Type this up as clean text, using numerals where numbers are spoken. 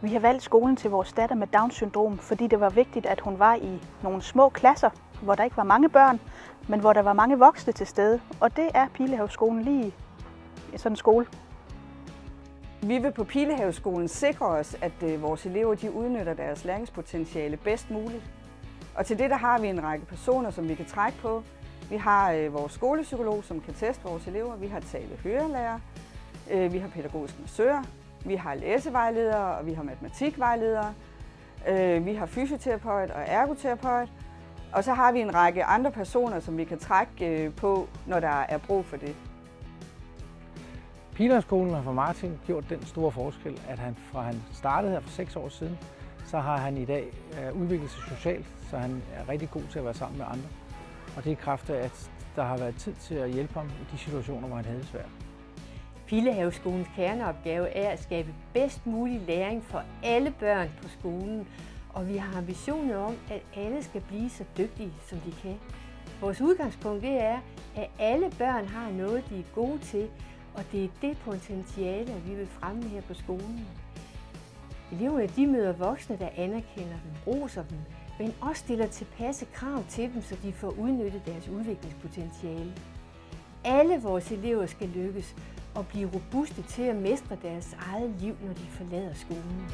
Vi har valgt skolen til vores datter med Down-syndrom, fordi det var vigtigt, at hun var i nogle små klasser, hvor der ikke var mange børn, men hvor der var mange voksne til stede. Og det er Pilehaveskolen lige sådan en skole. Vi vil på Pilehaveskolen sikre os, at vores elever de udnytter deres læringspotentiale bedst muligt. Og til det der har vi en række personer, som vi kan trække på. Vi har vores skolepsykolog, som kan teste vores elever. Vi har tale-hørelærer. Vi har pædagogiske massører. Vi har læsevejledere, og vi har matematikvejledere. Vi har fysioterapeut og ergoterapeut. Og så har vi en række andre personer, som vi kan trække på, når der er brug for det. Pilehaveskolen har for Martin gjort den store forskel, at fra han startede her for 6 år siden, så har han i dag udviklet sig socialt, så han er rigtig god til at være sammen med andre. Og det er i kraft af, at der har været tid til at hjælpe ham i de situationer, hvor han havde det svært. Pilehaveskolens kerneopgave er at skabe bedst mulig læring for alle børn på skolen, og vi har ambitioner om, at alle skal blive så dygtige, som de kan. Vores udgangspunkt er, at alle børn har noget, de er gode til, og det er det potentiale, vi vil fremme her på skolen. Eleverne de møder voksne, der anerkender dem, roser dem, men også stiller tilpasse krav til dem, så de får udnyttet deres udviklingspotentiale. Alle vores elever skal lykkes og blive robuste til at mestre deres eget liv, når de forlader skolen.